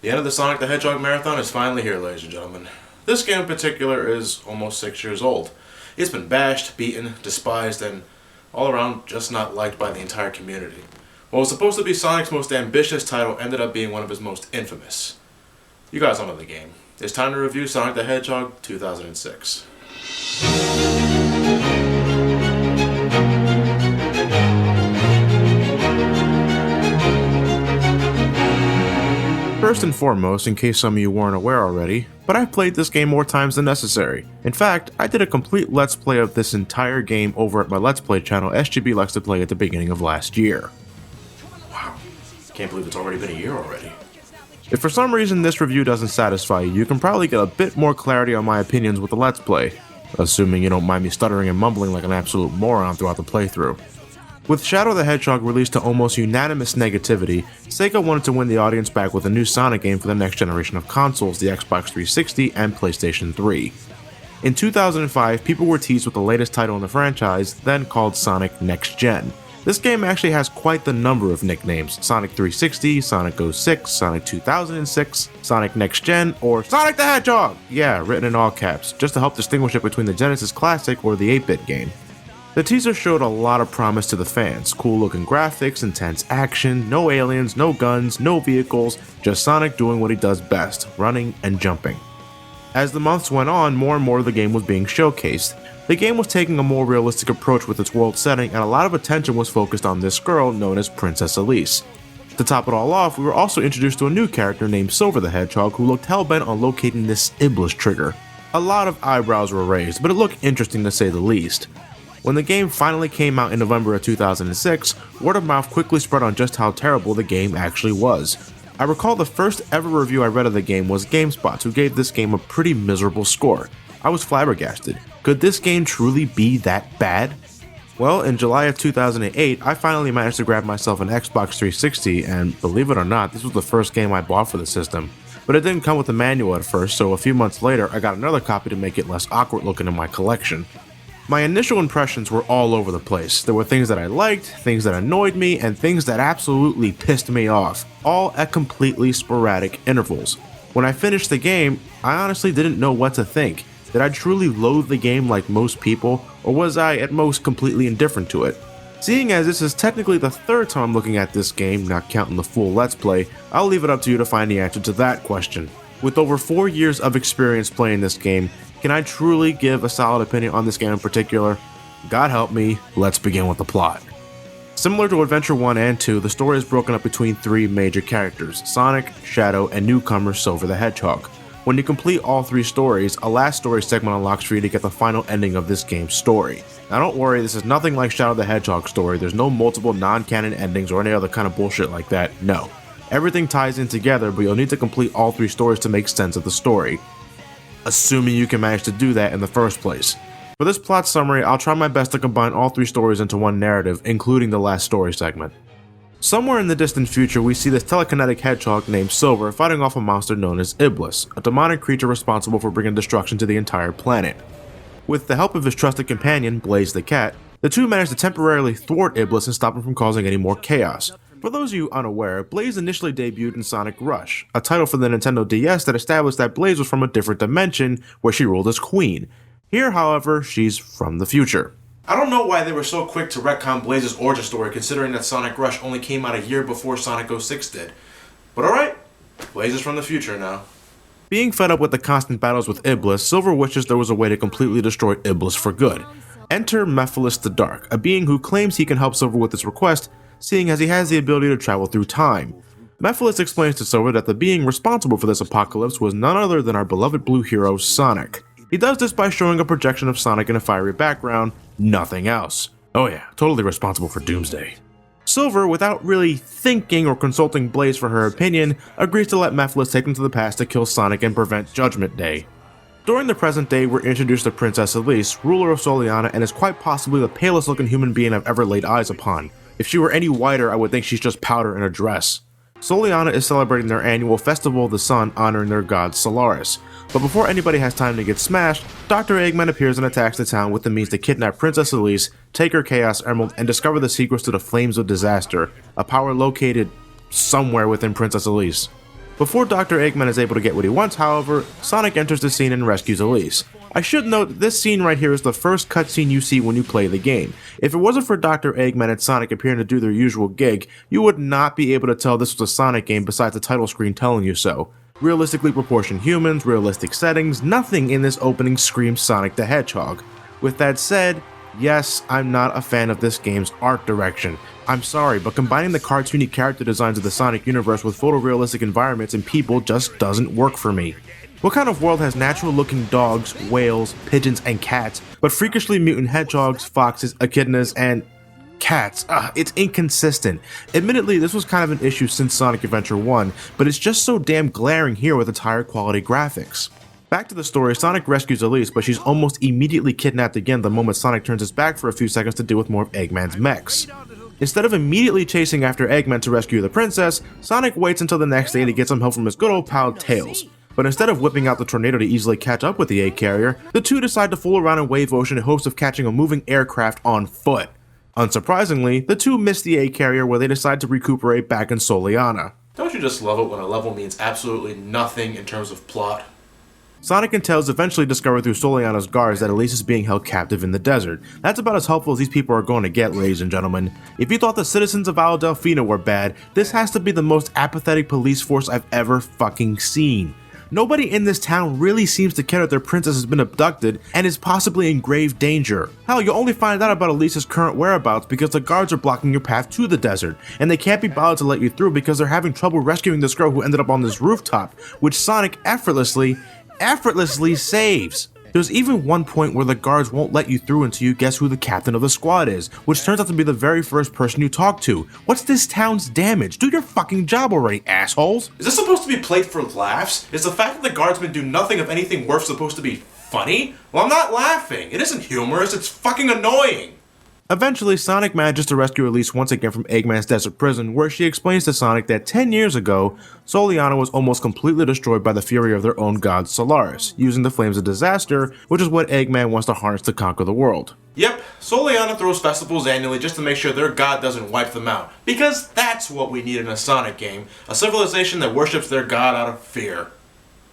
The end of the Sonic the Hedgehog marathon is finally here, ladies and gentlemen. This game in particular is almost 6 years old. It's been bashed, beaten, despised, and all around just not liked by the entire community. What was supposed to be Sonic's most ambitious title ended up being one of his most infamous. You guys all know the game. It's time to review Sonic the Hedgehog 2006. First and foremost, in case some of you weren't aware already, but I've played this game more times than necessary. In fact, I did a complete Let's Play of this entire game over at my Let's Play channel, SGB Likes to Play, at the beginning of last year. Wow, can't believe it's already been a year already. If for some reason this review doesn't satisfy you, you can probably get a bit more clarity on my opinions with the Let's Play, assuming you don't mind me stuttering and mumbling like an absolute moron throughout the playthrough. With Shadow the Hedgehog released to almost unanimous negativity, Sega wanted to win the audience back with a new Sonic game for the next generation of consoles, the Xbox 360 and PlayStation 3. In 2005, people were teased with the latest title in the franchise, then called Sonic Next Gen. This game actually has quite the number of nicknames: Sonic 360, Sonic 06, Sonic 2006, Sonic Next Gen, or Sonic the Hedgehog! Yeah, written in all caps, just to help distinguish it between the Genesis Classic or the 8-bit game. The teaser showed a lot of promise to the fans: cool looking graphics, intense action, no aliens, no guns, no vehicles, just Sonic doing what he does best, running and jumping. As the months went on, more and more of the game was being showcased. The game was taking a more realistic approach with its world setting, and a lot of attention was focused on this girl known as Princess Elise. To top it all off, we were also introduced to a new character named Silver the Hedgehog who looked hellbent on locating this Iblis trigger. A lot of eyebrows were raised, but it looked interesting to say the least. When the game finally came out in November of 2006, word of mouth quickly spread on just how terrible the game actually was. I recall the first ever review I read of the game was GameSpot's, who gave this game a pretty miserable score. I was flabbergasted. Could this game truly be that bad? Well, in July of 2008, I finally managed to grab myself an Xbox 360, and believe it or not, this was the first game I bought for the system. But it didn't come with a manual at first, so a few months later, I got another copy to make it less awkward looking in my collection. My initial impressions were all over the place. There were things that I liked, things that annoyed me, and things that absolutely pissed me off, all at completely sporadic intervals. When I finished the game, I honestly didn't know what to think. Did I truly loathe the game like most people, or was I at most completely indifferent to it? Seeing as this is technically the third time I'm looking at this game, not counting the full Let's Play, I'll leave it up to you to find the answer to that question. With over 4 years of experience playing this game, can I truly give a solid opinion on this game in particular? God help me, let's begin with the plot. Similar to Adventure 1 and 2, the story is broken up between 3 major characters: Sonic, Shadow, and newcomer Silver the Hedgehog. When you complete all 3 stories, a last story segment unlocks for you to get the final ending of this game's story. Now don't worry, this is nothing like Shadow the Hedgehog's story. There's no multiple non-canon endings or any other kind of bullshit like that, no. Everything ties in together, but you'll need to complete all 3 stories to make sense of the story, assuming you can manage to do that in the first place. For this plot summary, I'll try my best to combine all 3 stories into one narrative, including the last story segment. Somewhere in the distant future, we see this telekinetic hedgehog named Silver fighting off a monster known as Iblis, a demonic creature responsible for bringing destruction to the entire planet. With the help of his trusted companion, Blaze the Cat, the two manage to temporarily thwart Iblis and stop him from causing any more chaos. For those of you unaware, Blaze initially debuted in Sonic Rush, a title for the Nintendo DS that established that Blaze was from a different dimension where she ruled as queen. Here, however, she's from the future. I don't know why they were so quick to retcon Blaze's origin story, considering that Sonic Rush only came out a year before Sonic 06 did. But alright, Blaze is from the future now. Being fed up with the constant battles with Iblis, Silver wishes there was a way to completely destroy Iblis for good. Enter Mephiles the Dark, a being who claims he can help Silver with his request, seeing as he has the ability to travel through time. Mephiles explains to Silver that the being responsible for this apocalypse was none other than our beloved blue hero, Sonic. He does this by showing a projection of Sonic in a fiery background, nothing else. Oh yeah, totally responsible for Doomsday. Silver, without really thinking or consulting Blaze for her opinion, agrees to let Mephiles take them to the past to kill Sonic and prevent Judgment Day. During the present day, we're introduced to Princess Elise, ruler of Soliana, and is quite possibly the palest looking human being I've ever laid eyes upon. If she were any whiter, I would think she's just powder in a dress. Soliana is celebrating their annual Festival of the Sun, honoring their god Solaris. But before anybody has time to get smashed, Dr. Eggman appears and attacks the town with the means to kidnap Princess Elise, take her Chaos Emerald, and discover the secrets to the Flames of Disaster, a power located somewhere within Princess Elise. Before Dr. Eggman is able to get what he wants, however, Sonic enters the scene and rescues Elise. I should note that this scene right here is the first cutscene you see when you play the game. If it wasn't for Dr. Eggman and Sonic appearing to do their usual gig, you would not be able to tell this was a Sonic game besides the title screen telling you so. Realistically proportioned humans, realistic settings, nothing in this opening screams Sonic the Hedgehog. With that said, yes, I'm not a fan of this game's art direction. I'm sorry, but combining the cartoony character designs of the Sonic universe with photorealistic environments and people just doesn't work for me. What kind of world has natural looking dogs, whales, pigeons, and cats, but freakishly mutant hedgehogs, foxes, echidnas, and cats? It's inconsistent. Admittedly, this was kind of an issue since Sonic Adventure 1, but it's just so damn glaring here with its higher quality graphics. Back to the story, Sonic rescues Elise, but she's almost immediately kidnapped again the moment Sonic turns his back for a few seconds to deal with more of Eggman's mechs. Instead of immediately chasing after Eggman to rescue the princess, Sonic waits until the next day to get some help from his good old pal Tails. But instead of whipping out the tornado to easily catch up with the egg carrier, the two decide to fool around in Wave Ocean in hopes of catching a moving aircraft on foot. Unsurprisingly, the two miss the egg carrier where they decide to recuperate back in Soliana. Don't you just love it when a level means absolutely nothing in terms of plot? Sonic and Tails eventually discover through Soliana's guards that Elise is being held captive in the desert. That's about as helpful as these people are going to get, ladies and gentlemen. If you thought the citizens of Isle Delfino were bad, this has to be the most apathetic police force I've ever fucking seen. Nobody in this town really seems to care that their princess has been abducted and is possibly in grave danger. Hell, you'll only find out about Elise's current whereabouts because the guards are blocking your path to the desert, and they can't be bothered to let you through because they're having trouble rescuing this girl who ended up on this rooftop, which Sonic effortlessly saves. There's even one point where the guards won't let you through until you guess who the captain of the squad is, which turns out to be the very first person you talk to. What's this town's damage? Do your fucking job already, assholes! Is this supposed to be played for laughs? Is the fact that the guardsmen do nothing of anything worth supposed to be funny? Well, I'm not laughing. It isn't humorous, it's fucking annoying. Eventually, Sonic manages to rescue Elise once again from Eggman's desert prison, where she explains to Sonic that 10 years ago, Soliana was almost completely destroyed by the fury of their own god Solaris, using the flames of disaster, which is what Eggman wants to harness to conquer the world. Yep, Soliana throws festivals annually just to make sure their god doesn't wipe them out, because that's what we need in a Sonic game, a civilization that worships their god out of fear.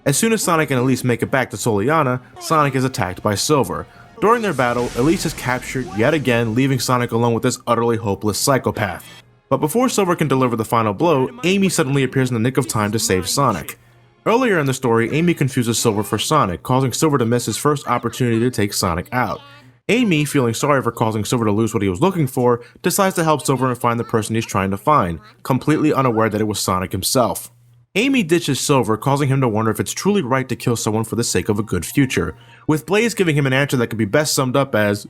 As soon as Sonic and Elise make it back to Soliana, Sonic is attacked by Silver. During their battle, Elise is captured yet again, leaving Sonic alone with this utterly hopeless psychopath. But before Silver can deliver the final blow, Amy suddenly appears in the nick of time to save Sonic. Earlier in the story, Amy confuses Silver for Sonic, causing Silver to miss his first opportunity to take Sonic out. Amy, feeling sorry for causing Silver to lose what he was looking for, decides to help Silver and find the person he's trying to find, completely unaware that it was Sonic himself. Amy ditches Silver, causing him to wonder if it's truly right to kill someone for the sake of a good future, with Blaze giving him an answer that could be best summed up as,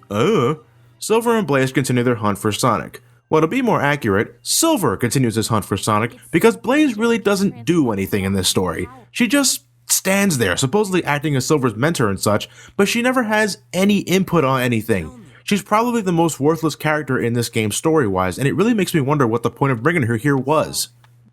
Silver and Blaze continue their hunt for Sonic. Well, to be more accurate, Silver continues his hunt for Sonic because Blaze really doesn't do anything in this story. She just stands there, supposedly acting as Silver's mentor and such, but she never has any input on anything. She's probably the most worthless character in this game story-wise, and it really makes me wonder what the point of bringing her here was.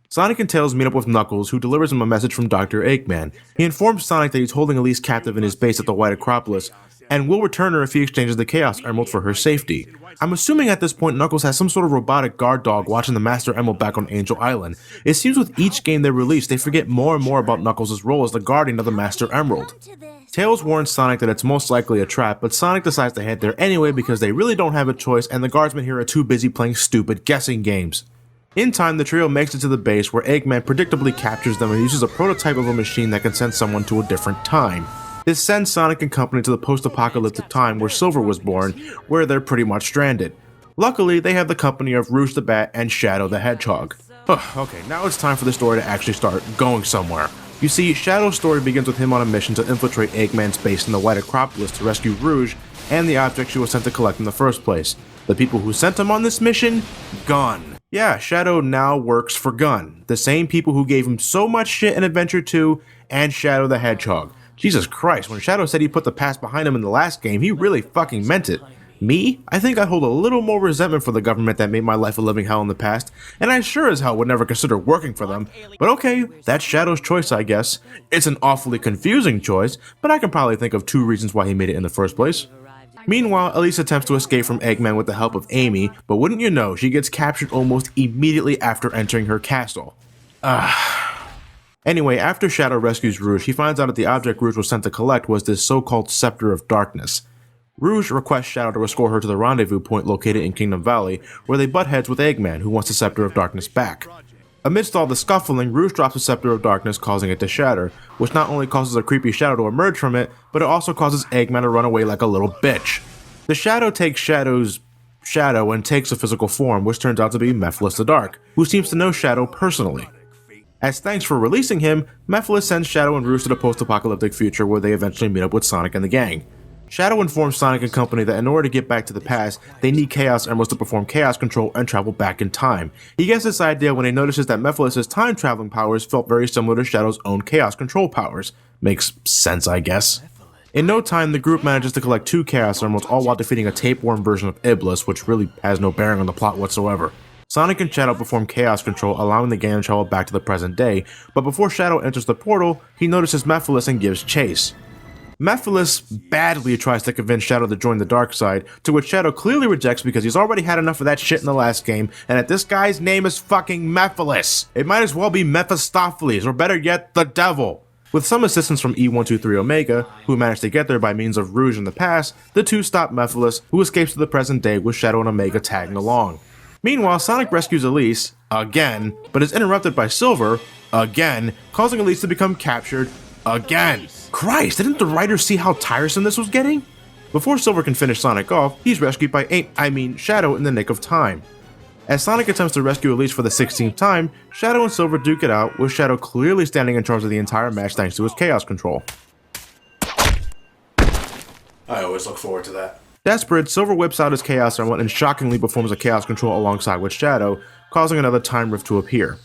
Sonic and Tails meet up with Knuckles, who delivers him a message from Dr. Eggman. He informs Sonic that he's holding Elise captive in his base at the White Acropolis, and will return her if he exchanges the Chaos Emerald for her safety. I'm assuming at this point Knuckles has some sort of robotic guard dog watching the Master Emerald back on Angel Island. It seems with each game they release, they forget more and more about Knuckles' role as the guardian of the Master Emerald. Tails warns Sonic that it's most likely a trap, but Sonic decides to head there anyway because they really don't have a choice and the guardsmen here are too busy playing stupid guessing games. In time, the trio makes it to the base where Eggman predictably captures them and uses a prototype of a machine that can send someone to a different time. This sends Sonic and company to the post-apocalyptic time where Silver was born, where they're pretty much stranded. Luckily, they have the company of Rouge the Bat and Shadow the Hedgehog. Okay, now it's time for the story to actually start going somewhere. You see, Shadow's story begins with him on a mission to infiltrate Eggman's base in the White Acropolis to rescue Rouge and the object she was sent to collect in the first place. The people who sent him on this mission? Gone. Yeah, Shadow now works for Gun, the same people who gave him so much shit in Adventure 2 and Shadow the Hedgehog. Jesus Christ, when Shadow said he put the past behind him in the last game, he really fucking meant it. Me? I think I hold a little more resentment for the government that made my life a living hell in the past, and I sure as hell would never consider working for them. But okay, that's Shadow's choice, I guess. It's an awfully confusing choice, but I can probably think of 2 reasons why he made it in the first place. Meanwhile, Elise attempts to escape from Eggman with the help of Amy, but wouldn't you know, she gets captured almost immediately after entering her castle. Anyway, after Shadow rescues Rouge, he finds out that the object Rouge was sent to collect was this so-called Scepter of Darkness. Rouge requests Shadow to escort her to the rendezvous point located in Kingdom Valley, where they butt heads with Eggman, who wants the Scepter of Darkness back. Amidst all the scuffling, Rouge drops the Scepter of Darkness, causing it to shatter, which not only causes a creepy Shadow to emerge from it, but it also causes Eggman to run away like a little bitch. The Shadow takes Shadow's Shadow and takes a physical form, which turns out to be Mephiles the Dark, who seems to know Shadow personally. As thanks for releasing him, Mephiles sends Shadow and Rouge to the post-apocalyptic future where they eventually meet up with Sonic and the gang. Shadow informs Sonic and company that in order to get back to the past, they need Chaos Emeralds to perform chaos control and travel back in time. He gets this idea when he notices that Mephiles' time-traveling powers felt very similar to Shadow's own chaos control powers. Makes sense, I guess. In no time, the group manages to collect 2 Chaos Emeralds, all while defeating a tapeworm version of Iblis, which really has no bearing on the plot whatsoever. Sonic and Shadow perform chaos control, allowing the gang to travel back to the present day, but before Shadow enters the portal, he notices Mephiles and gives chase. Mephiles badly tries to convince Shadow to join the dark side, to which Shadow clearly rejects because he's already had enough of that shit in the last game, and that this guy's name is fucking Mephiles. It might as well be Mephistopheles, or better yet, the devil. With some assistance from E123 Omega, who managed to get there by means of Rouge in the past, the two stop Mephiles, who escapes to the present day with Shadow and Omega tagging along. Meanwhile, Sonic rescues Elise, again, but is interrupted by Silver, again, causing Elise to become captured, again. Christ, didn't the writers see how tiresome this was getting? Before Silver can finish Sonic off, he's rescued by Shadow in the nick of time. As Sonic attempts to rescue Elise for the 16th time, Shadow and Silver duke it out, with Shadow clearly standing in charge of the entire match thanks to his chaos control. I always look forward to that. Desperate, Silver whips out his Chaos Emerald and shockingly performs a chaos control alongside with Shadow, causing another time rift to appear.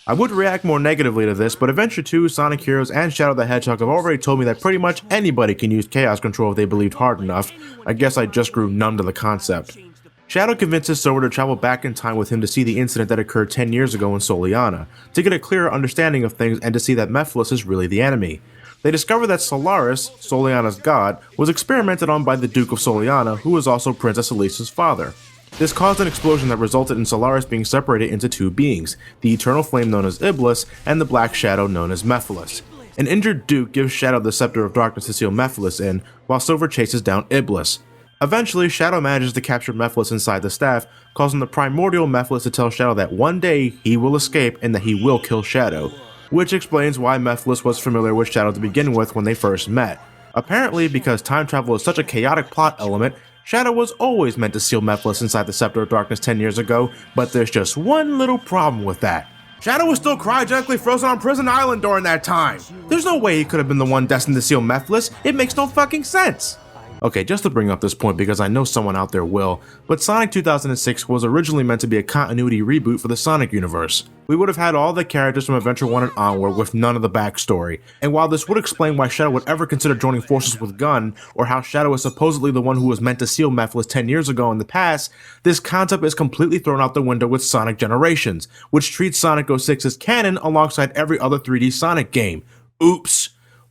I would react more negatively to this, but Adventure 2, Sonic Heroes, and Shadow the Hedgehog have already told me that pretty much anybody can use chaos control if they believed hard enough. I guess I just grew numb to the concept. Shadow convinces Silver to travel back in time with him to see the incident that occurred 10 years ago in Soliana, to get a clearer understanding of things and to see that Mephiles is really the enemy. They discover that Solaris, Soliana's god, was experimented on by the Duke of Soliana, who was also Princess Elise's father. This caused an explosion that resulted in Solaris being separated into 2 beings, the Eternal Flame known as Iblis, and the Black Shadow known as Mephiles. An injured Duke gives Shadow the Scepter of Darkness to seal Mephiles in, while Silver chases down Iblis. Eventually, Shadow manages to capture Mephiles inside the staff, causing the primordial Mephiles to tell Shadow that one day he will escape and that he will kill Shadow, which explains why Mephiles was familiar with Shadow to begin with when they first met. Apparently, because time travel is such a chaotic plot element, Shadow was always meant to seal Mephiles inside the Scepter of Darkness 10 years ago, but there's just one little problem with that. Shadow was still cryogenically frozen on Prison Island during that time. There's no way he could have been the one destined to seal Mephiles. It makes no fucking sense. Okay, just to bring up this point because I know someone out there will, but Sonic 2006 was originally meant to be a continuity reboot for the Sonic universe. We would have had all the characters from Adventure 1 and onward with none of the backstory, and while this would explain why Shadow would ever consider joining forces with Gun, or how Shadow is supposedly the one who was meant to seal Mephiles 10 years ago in the past, this concept is completely thrown out the window with Sonic Generations, which treats Sonic 06 as canon alongside every other 3D Sonic game. Oops.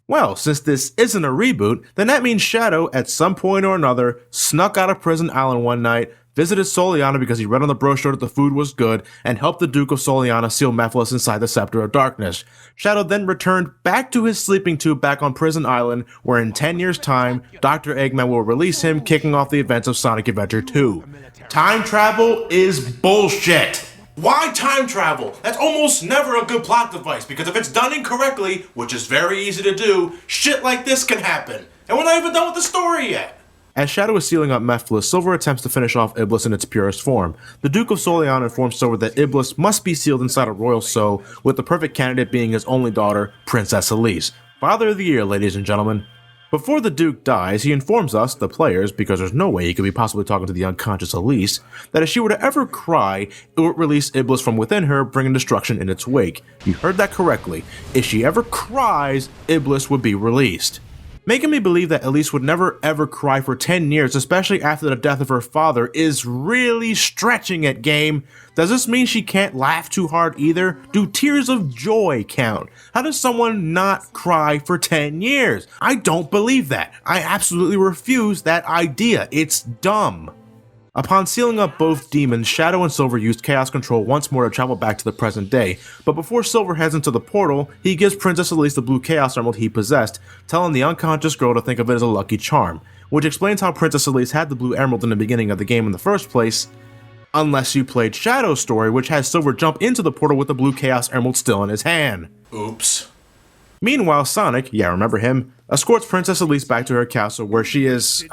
Well, since this isn't a reboot, then that means Shadow, at some point or another, snuck out of Prison Island one night, visited Soliana because he read on the brochure that the food was good, and helped the Duke of Soliana seal Mephiles inside the Scepter of Darkness. Shadow then returned back to his sleeping tube back on Prison Island, where in 10 years' time, Dr. Eggman will release him, kicking off the events of Sonic Adventure 2. Time travel is bullshit! Why time travel? That's almost never a good plot device, because if it's done incorrectly, which is very easy to do, shit like this can happen. And we're not even done with the story yet. As Shadow is sealing up Mephiles, Silver attempts to finish off Iblis in its purest form. The Duke of Soliana informs Silver that Iblis must be sealed inside a royal soul, with the perfect candidate being his only daughter, Princess Elise. Father of the Year, ladies and gentlemen. Before the Duke dies, he informs us, the players, because there's no way he could be possibly talking to the unconscious Elise, that if she were to ever cry, it would release Iblis from within her, bringing destruction in its wake. You heard that correctly. If she ever cries, Iblis would be released. Making me believe that Elise would never ever cry for 10 years, especially after the death of her father, is really stretching it, game. Does this mean she can't laugh too hard either? Do tears of joy count? How does someone not cry for 10 years? I don't believe that. I absolutely refuse that idea. It's dumb. Upon sealing up both demons, Shadow and Silver used Chaos Control once more to travel back to the present day, but before Silver heads into the portal, he gives Princess Elise the blue Chaos Emerald he possessed, telling the unconscious girl to think of it as a lucky charm, which explains how Princess Elise had the blue emerald in the beginning of the game in the first place, unless you played Shadow's story, which has Silver jump into the portal with the blue Chaos Emerald still in his hand. Oops. Meanwhile, Sonic, yeah, remember him, escorts Princess Elise back to her castle where she is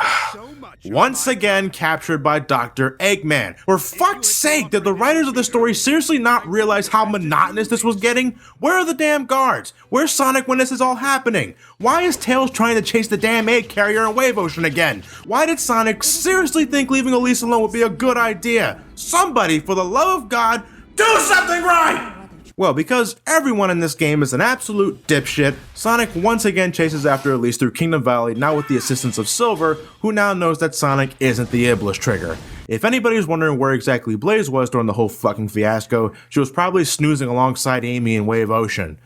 once again captured by Dr. Eggman. For fuck's sake, did the writers of the story seriously not realize how monotonous this was getting? Where are the damn guards? Where's Sonic when this is all happening? Why is Tails trying to chase the damn egg carrier in Wave Ocean again? Why did Sonic seriously think leaving Elise alone would be a good idea? Somebody, for the love of God, do something right! Well, because everyone in this game is an absolute dipshit, Sonic once again chases after Elise through Kingdom Valley, now with the assistance of Silver, who now knows that Sonic isn't the Iblis Trigger. If anybody's wondering where exactly Blaze was during the whole fucking fiasco, she was probably snoozing alongside Amy in Wave Ocean.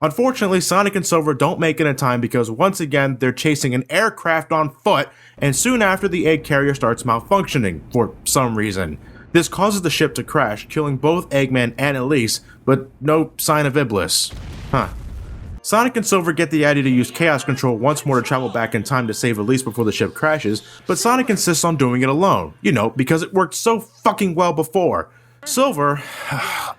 Unfortunately, Sonic and Silver don't make it in time because once again, they're chasing an aircraft on foot, and soon after the egg carrier starts malfunctioning, for some reason. This causes the ship to crash, killing both Eggman and Elise, but no sign of Iblis. Sonic and Silver get the idea to use Chaos Control once more to travel back in time to save Elise before the ship crashes, but Sonic insists on doing it alone. You know, because it worked so fucking well before. Silver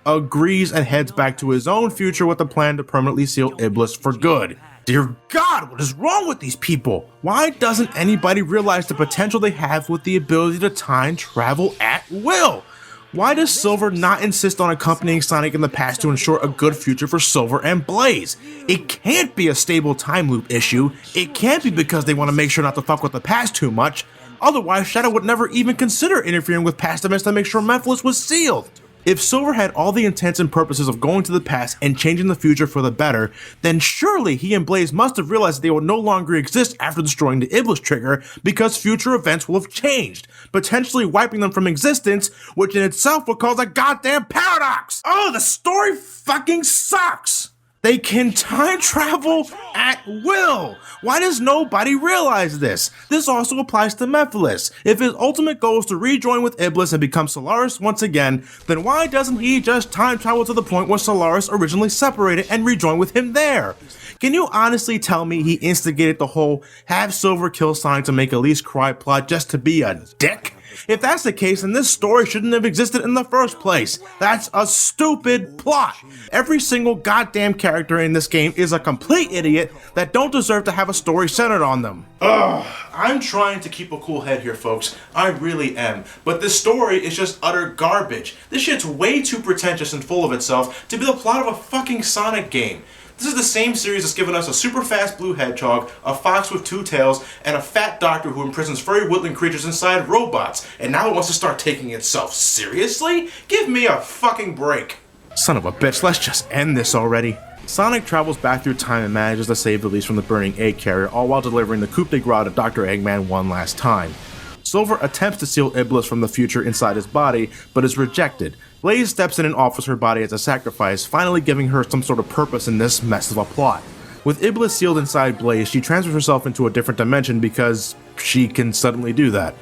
agrees and heads back to his own future with a plan to permanently seal Iblis for good. Dear God, what is wrong with these people? Why doesn't anybody realize the potential they have with the ability to time travel at will? Why does Silver not insist on accompanying Sonic in the past to ensure a good future for Silver and Blaze? It can't be a stable time loop issue. It can't be because they want to make sure not to fuck with the past too much. Otherwise, Shadow would never even consider interfering with past events to make sure Mephiles was sealed. If Silver had all the intents and purposes of going to the past and changing the future for the better, then surely he and Blaze must have realized that they would no longer exist after destroying the Iblis Trigger because future events will have changed, potentially wiping them from existence, which in itself would cause a goddamn paradox! Oh, the story fucking sucks! They can time travel at will! Why does nobody realize this? This also applies to Mephiles. If his ultimate goal is to rejoin with Iblis and become Solaris once again, then why doesn't he just time travel to the point where Solaris originally separated and rejoin with him there? Can you honestly tell me he instigated the whole have Silver kill Sonic to make Elise cry plot just to be a dick? If that's the case, then this story shouldn't have existed in the first place. That's a stupid plot. Every single goddamn character in this game is a complete idiot that don't deserve to have a story centered on them. I'm trying to keep a cool head here, folks. I really am. But this story is just utter garbage. This shit's way too pretentious and full of itself to be the plot of a fucking Sonic game. This is the same series that's given us a super fast blue hedgehog, a fox with two tails, and a fat doctor who imprisons furry woodland creatures inside robots, and now it wants to start taking itself seriously? Give me a fucking break. Son of a bitch, let's just end this already. Sonic travels back through time and manages to save Elise from the burning egg carrier, all while delivering the coup de grace to Dr. Eggman one last time. Silver attempts to seal Iblis from the future inside his body, but is rejected. Blaze steps in and offers her body as a sacrifice, finally giving her some sort of purpose in this mess of a plot. With Iblis sealed inside Blaze, she transfers herself into a different dimension because she can suddenly do that.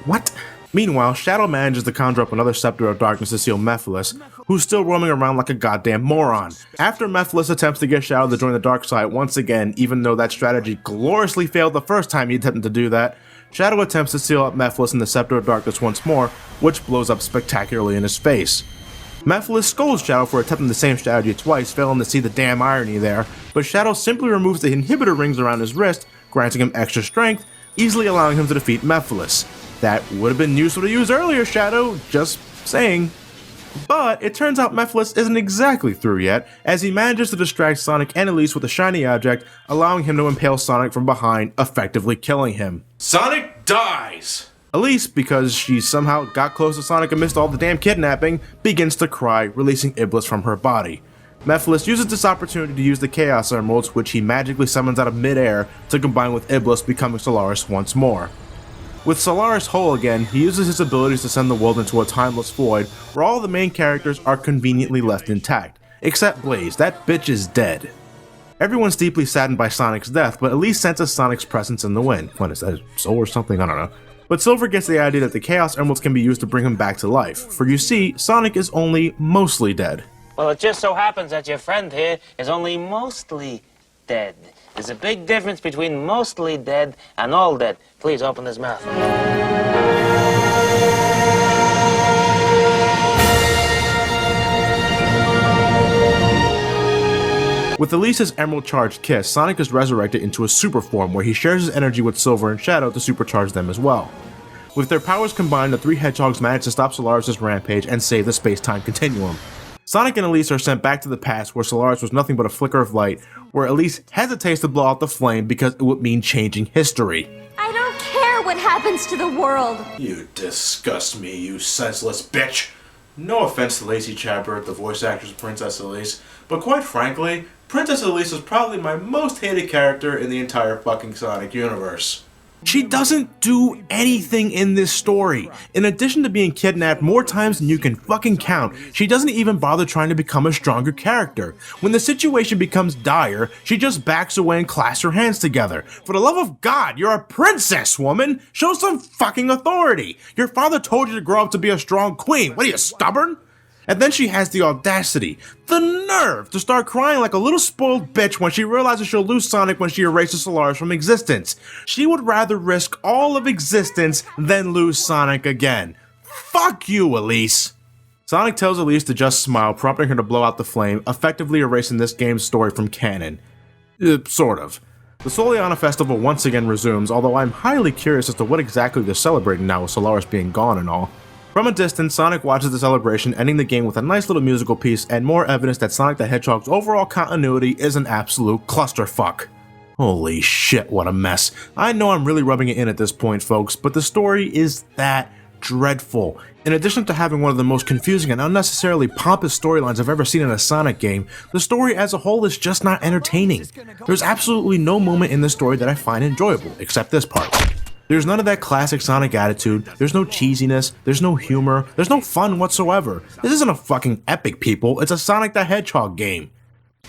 What? Meanwhile, Shadow manages to conjure up another Scepter of Darkness to seal Mephiles, who's still roaming around like a goddamn moron. After Mephiles attempts to get Shadow to join the dark side once again, even though that strategy gloriously failed the first time he attempted to do that, Shadow attempts to seal up Mephiles in the Scepter of Darkness once more, which blows up spectacularly in his face. Mephiles scolds Shadow for attempting the same strategy twice, failing to see the damn irony there, but Shadow simply removes the inhibitor rings around his wrist, granting him extra strength, easily allowing him to defeat Mephiles. That would have been useful to use earlier, Shadow, just saying. But it turns out Mephiles isn't exactly through yet, as he manages to distract Sonic and Elise with a shiny object, allowing him to impale Sonic from behind, effectively killing him. Sonic dies! Elise, because she somehow got close to Sonic amidst all the damn kidnapping, begins to cry, releasing Iblis from her body. Mephiles uses this opportunity to use the Chaos Emeralds, which he magically summons out of midair, to combine with Iblis, becoming Solaris once more. With Solaris whole again, he uses his abilities to send the world into a timeless void where all the main characters are conveniently left intact, except Blaze. That bitch is dead. Everyone's deeply saddened by Sonic's death, but Elise senses Sonic's presence in the wind. What is that, his soul or something? I don't know. But Silver gets the idea that the Chaos Emeralds can be used to bring him back to life, for you see, Sonic is only mostly dead. Well, it just so happens that your friend here is only mostly dead. There's a big difference between mostly dead and all dead. Please open his mouth. With Elise's Emerald Charged Kiss, Sonic is resurrected into a super form where he shares his energy with Silver and Shadow to supercharge them as well. With their powers combined, the three hedgehogs manage to stop Solaris' rampage and save the space-time continuum. Sonic and Elise are sent back to the past where Solaris was nothing but a flicker of light, where Elise hesitates to blow out the flame because it would mean changing history. I don't care what happens to the world. You disgust me, you senseless bitch. No offense to Lacey Chabert, the voice actress of Princess Elise, but quite frankly, Princess Elise is probably my most hated character in the entire fucking Sonic universe. She doesn't do anything in this story. In addition to being kidnapped more times than you can fucking count, she doesn't even bother trying to become a stronger character. When the situation becomes dire, she just backs away and clasps her hands together. For the love of God, you're a princess, woman! Show some fucking authority! Your father told you to grow up to be a strong queen. What are you, stubborn? And then she has the audacity, the nerve, to start crying like a little spoiled bitch when she realizes she'll lose Sonic when she erases Solaris from existence. She would rather risk all of existence than lose Sonic again. Fuck you, Elise! Sonic tells Elise to just smile, prompting her to blow out the flame, effectively erasing this game's story from canon. Sort of. The Soliana Festival once again resumes, although I'm highly curious as to what exactly they're celebrating now with Solaris being gone and all. From a distance, Sonic watches the celebration, ending the game with a nice little musical piece and more evidence that Sonic the Hedgehog's overall continuity is an absolute clusterfuck. Holy shit, what a mess. I know I'm really rubbing it in at this point, folks, but the story is that dreadful. In addition to having one of the most confusing and unnecessarily pompous storylines I've ever seen in a Sonic game, the story as a whole is just not entertaining. There's absolutely no moment in the story that I find enjoyable, except this part. There's none of that classic Sonic attitude, there's no cheesiness, there's no humor, there's no fun whatsoever. This isn't a fucking epic, people, it's a Sonic the Hedgehog game.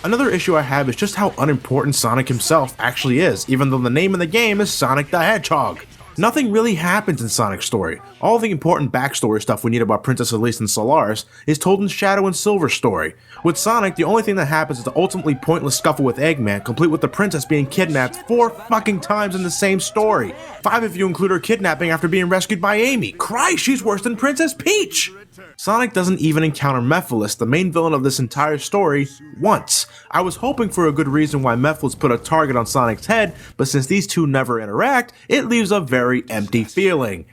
Another issue I have is just how unimportant Sonic himself actually is, even though the name of the game is Sonic the Hedgehog. Nothing really happens in Sonic's story. All the important backstory stuff we need about Princess Elise and Solaris is told in Shadow and Silver's story. With Sonic, the only thing that happens is the ultimately pointless scuffle with Eggman, complete with the princess being kidnapped 4 fucking times in the same story. 5 if you include her kidnapping after being rescued by Amy. Christ, she's worse than Princess Peach! Sonic doesn't even encounter Mephiles, the main villain of this entire story, once. I was hoping for a good reason why Mephiles put a target on Sonic's head, but since these two never interact, it leaves a very empty feeling.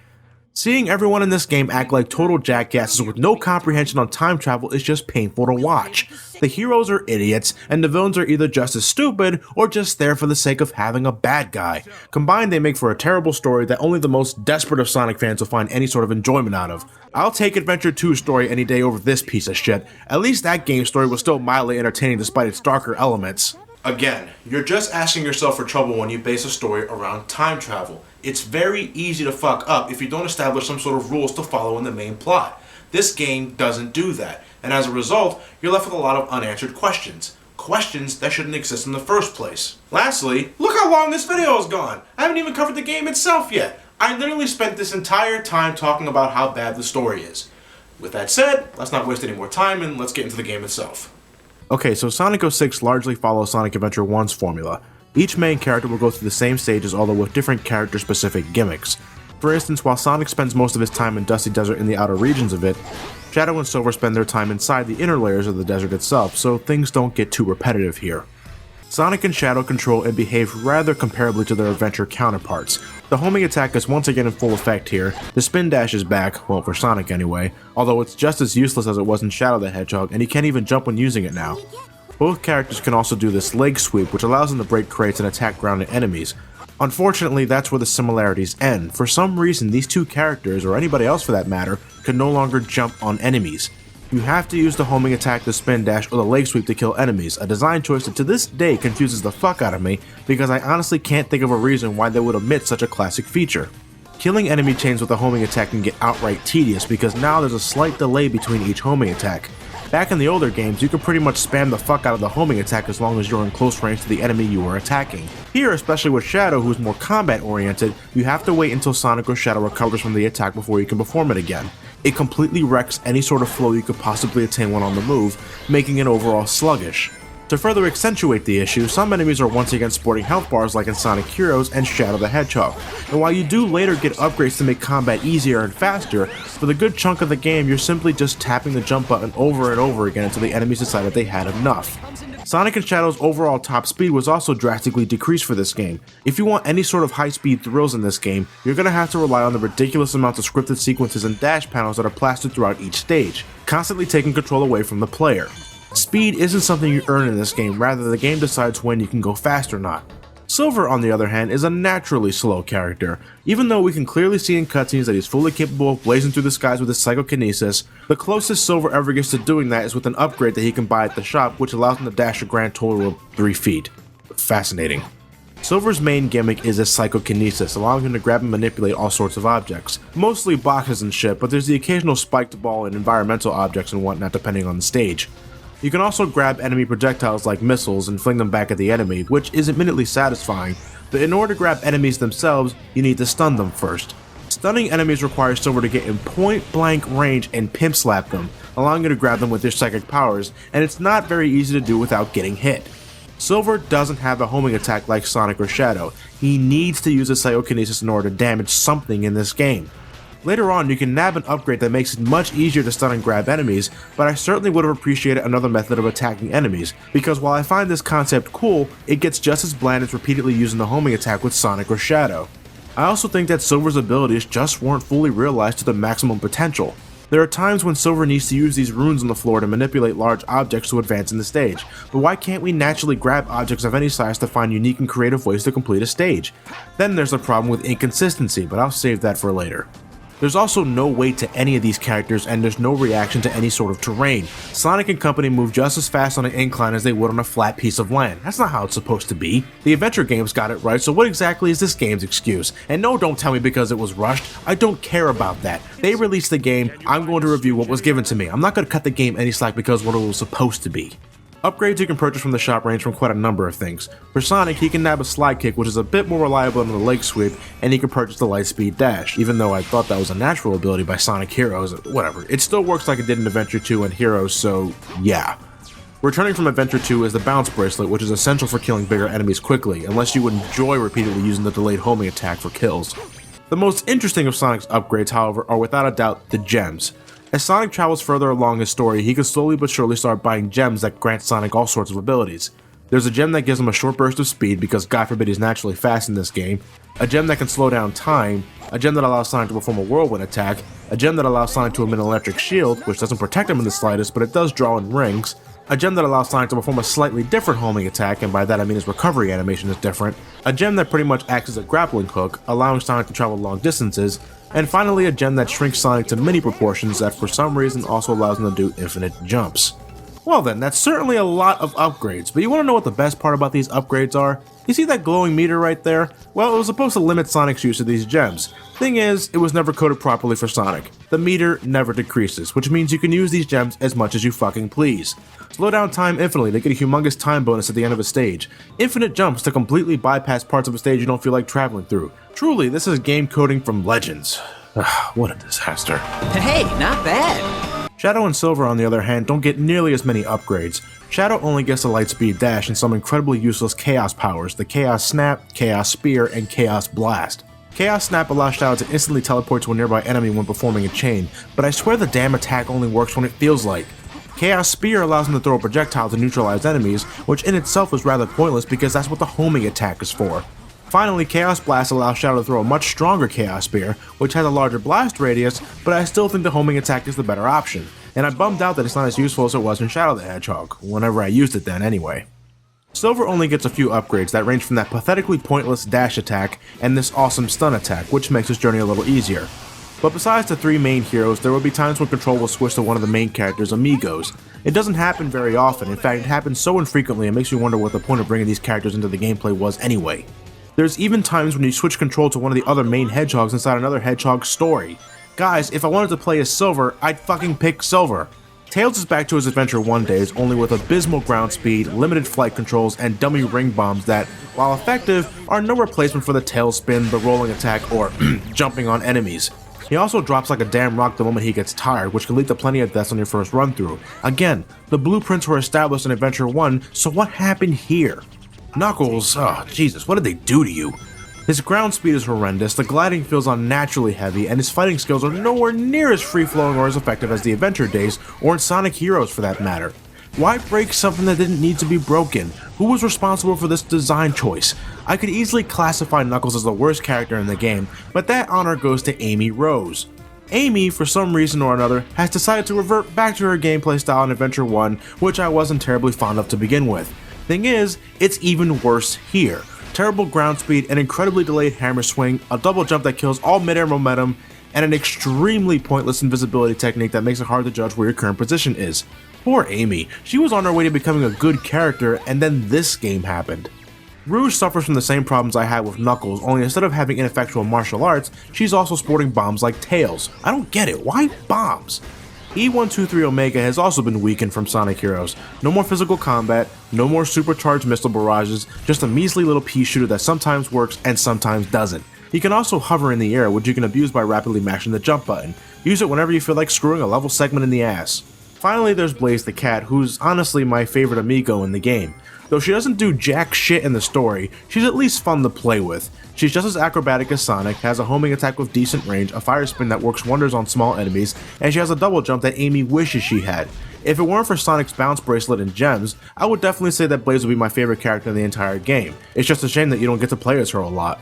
Seeing everyone in this game act like total jackasses with no comprehension on time travel is just painful to watch. The heroes are idiots, and the villains are either just as stupid or just there for the sake of having a bad guy. Combined, they make for a terrible story that only the most desperate of Sonic fans will find any sort of enjoyment out of. I'll take Adventure 2's story any day over this piece of shit. At least that game's story was still mildly entertaining despite its darker elements. Again, you're just asking yourself for trouble when you base a story around time travel. It's very easy to fuck up if you don't establish some sort of rules to follow in the main plot. This game doesn't do that, and as a result, you're left with a lot of unanswered questions. Questions that shouldn't exist in the first place. Lastly, look how long this video has gone! I haven't even covered the game itself yet! I literally spent this entire time talking about how bad the story is. With that said, let's not waste any more time and let's get into the game itself. Okay, so Sonic 06 largely follows Sonic Adventure 1's formula. Each main character will go through the same stages, although with different character-specific gimmicks. For instance, while Sonic spends most of his time in Dusty Desert in the outer regions of it, Shadow and Silver spend their time inside the inner layers of the desert itself, so things don't get too repetitive here. Sonic and Shadow control and behave rather comparably to their adventure counterparts. The homing attack is once again in full effect here, the spin dash is back, well for Sonic anyway, although it's just as useless as it was in Shadow the Hedgehog and he can't even jump when using it now. Both characters can also do this leg sweep, which allows them to break crates and attack grounded enemies. Unfortunately, that's where the similarities end. For some reason, these two characters, or anybody else for that matter, can no longer jump on enemies. You have to use the homing attack, the spin dash, or the leg sweep to kill enemies, a design choice that to this day confuses the fuck out of me, because I honestly can't think of a reason why they would omit such a classic feature. Killing enemy chains with a homing attack can get outright tedious because now there's a slight delay between each homing attack. Back in the older games, you could pretty much spam the fuck out of the homing attack as long as you're in close range to the enemy you were attacking. Here, especially with Shadow, who's more combat oriented, you have to wait until Sonic or Shadow recovers from the attack before you can perform it again. It completely wrecks any sort of flow you could possibly attain when on the move, making it overall sluggish. To further accentuate the issue, some enemies are once again sporting health bars like in Sonic Heroes and Shadow the Hedgehog, and while you do later get upgrades to make combat easier and faster, for the good chunk of the game you're simply just tapping the jump button over and over again until the enemies decided they had enough. Sonic and Shadow's overall top speed was also drastically decreased for this game. If you want any sort of high-speed thrills in this game, you're going to have to rely on the ridiculous amounts of scripted sequences and dash panels that are plastered throughout each stage, constantly taking control away from the player. Speed isn't something you earn in this game, rather the game decides when you can go fast or not. Silver, on the other hand, is a naturally slow character. Even though we can clearly see in cutscenes that he's fully capable of blazing through the skies with his psychokinesis, the closest Silver ever gets to doing that is with an upgrade that he can buy at the shop, which allows him to dash a grand total of 3 feet. Fascinating. Silver's main gimmick is his psychokinesis, allowing him to grab and manipulate all sorts of objects. Mostly boxes and shit, but there's the occasional spiked ball and environmental objects and whatnot depending on the stage. You can also grab enemy projectiles like missiles and fling them back at the enemy, which is admittedly satisfying, but in order to grab enemies themselves, you need to stun them first. Stunning enemies requires Silver to get in point-blank range and pimp slap them, allowing you to grab them with their psychic powers, and it's not very easy to do without getting hit. Silver doesn't have a homing attack like Sonic or Shadow. He needs to use his psychokinesis in order to damage something in this game. Later on, you can nab an upgrade that makes it much easier to stun and grab enemies, but I certainly would have appreciated another method of attacking enemies, because while I find this concept cool, it gets just as bland as repeatedly using the homing attack with Sonic or Shadow. I also think that Silver's abilities just weren't fully realized to their maximum potential. There are times when Silver needs to use these runes on the floor to manipulate large objects to advance in the stage, but why can't we naturally grab objects of any size to find unique and creative ways to complete a stage? Then there's the problem with inconsistency, but I'll save that for later. There's also no weight to any of these characters, and there's no reaction to any sort of terrain. Sonic and company move just as fast on an incline as they would on a flat piece of land. That's not how it's supposed to be. The adventure games got it right, so what exactly is this game's excuse? And no, don't tell me because it was rushed. I don't care about that. They released the game, I'm going to review what was given to me. I'm not going to cut the game any slack because what it was supposed to be. Upgrades you can purchase from the shop range from quite a number of things. For Sonic, he can nab a slide kick, which is a bit more reliable than the leg sweep, and he can purchase the light speed dash, even though I thought that was a natural ability by Sonic Heroes. Whatever, it still works like it did in Adventure 2 and Heroes, so yeah. Returning from Adventure 2 is the bounce bracelet, which is essential for killing bigger enemies quickly, unless you enjoy repeatedly using the delayed homing attack for kills. The most interesting of Sonic's upgrades, however, are without a doubt the gems. As Sonic travels further along his story, he can slowly but surely start buying gems that grant Sonic all sorts of abilities. There's a gem that gives him a short burst of speed because God forbid he's naturally fast in this game, a gem that can slow down time, a gem that allows Sonic to perform a whirlwind attack, a gem that allows Sonic to emit an electric shield, which doesn't protect him in the slightest, but it does draw in rings, a gem that allows Sonic to perform a slightly different homing attack, and by that I mean his recovery animation is different, a gem that pretty much acts as a grappling hook, allowing Sonic to travel long distances, and finally a gem that shrinks Sonic to mini proportions that for some reason also allows him to do infinite jumps. Well then, that's certainly a lot of upgrades, but you want to know what the best part about these upgrades are? You see that glowing meter right there? Well, it was supposed to limit Sonic's use of these gems. Thing is, it was never coded properly for Sonic. The meter never decreases, which means you can use these gems as much as you fucking please. Slow down time infinitely to get a humongous time bonus at the end of a stage. Infinite jumps to completely bypass parts of a stage you don't feel like traveling through. Truly, this is game coding from Legends. What a disaster. Hey, not bad. Shadow and Silver, on the other hand, don't get nearly as many upgrades. Shadow only gets a light speed dash and some incredibly useless Chaos powers, the Chaos Snap, Chaos Spear, and Chaos Blast. Chaos Snap allows Shadow to instantly teleport to a nearby enemy when performing a chain, but I swear the damn attack only works when it feels like. Chaos Spear allows him to throw a projectile to neutralize enemies, which in itself is rather pointless because that's what the homing attack is for. Finally, Chaos Blast allows Shadow to throw a much stronger Chaos Spear, which has a larger blast radius, but I still think the homing attack is the better option, and I'm bummed out that it's not as useful as it was in Shadow the Hedgehog, whenever I used it then anyway. Silver only gets a few upgrades that range from that pathetically pointless dash attack and this awesome stun attack, which makes his journey a little easier. But besides the three main heroes, there will be times when control will switch to one of the main characters' amigos. It doesn't happen very often, in fact it happens so infrequently it makes me wonder what the point of bringing these characters into the gameplay was anyway. There's even times when you switch control to one of the other main hedgehogs inside another hedgehog story. Guys, if I wanted to play as Silver, I'd fucking pick Silver. Tails is back to his Adventure 1 days, only with abysmal ground speed, limited flight controls, and dummy ring bombs that, while effective, are no replacement for the tail spin, the rolling attack, or jumping on enemies. He also drops like a damn rock the moment he gets tired, which can lead to plenty of deaths on your first run through. Again, the blueprints were established in Adventure 1, so what happened here? Knuckles, oh Jesus, what did they do to you? His ground speed is horrendous, the gliding feels unnaturally heavy, and his fighting skills are nowhere near as free-flowing or as effective as the Adventure days, or in Sonic Heroes for that matter. Why break something that didn't need to be broken? Who was responsible for this design choice? I could easily classify Knuckles as the worst character in the game, but that honor goes to Amy Rose. Amy, for some reason or another, has decided to revert back to her gameplay style in Adventure 1, which I wasn't terribly fond of to begin with. Thing is, it's even worse here. Terrible ground speed, an incredibly delayed hammer swing, a double jump that kills all mid-air momentum, and an extremely pointless invisibility technique that makes it hard to judge where your current position is. Poor Amy, she was on her way to becoming a good character, and then this game happened. Rouge suffers from the same problems I had with Knuckles, only instead of having ineffectual martial arts, she's also sporting bombs like Tails. I don't get it, why bombs? E123 Omega has also been weakened from Sonic Heroes. No more physical combat, no more supercharged missile barrages, just a measly little pea shooter that sometimes works and sometimes doesn't. He can also hover in the air, which you can abuse by rapidly mashing the jump button. Use it whenever you feel like screwing a level segment in the ass. Finally, there's Blaze the Cat, who's honestly my favorite amigo in the game. Though she doesn't do jack shit in the story, she's at least fun to play with. She's just as acrobatic as Sonic, has a homing attack with decent range, a fire spin that works wonders on small enemies, and she has a double jump that Amy wishes she had. If it weren't for Sonic's bounce bracelet and gems, I would definitely say that Blaze would be my favorite character in the entire game. It's just a shame that you don't get to play as her a lot.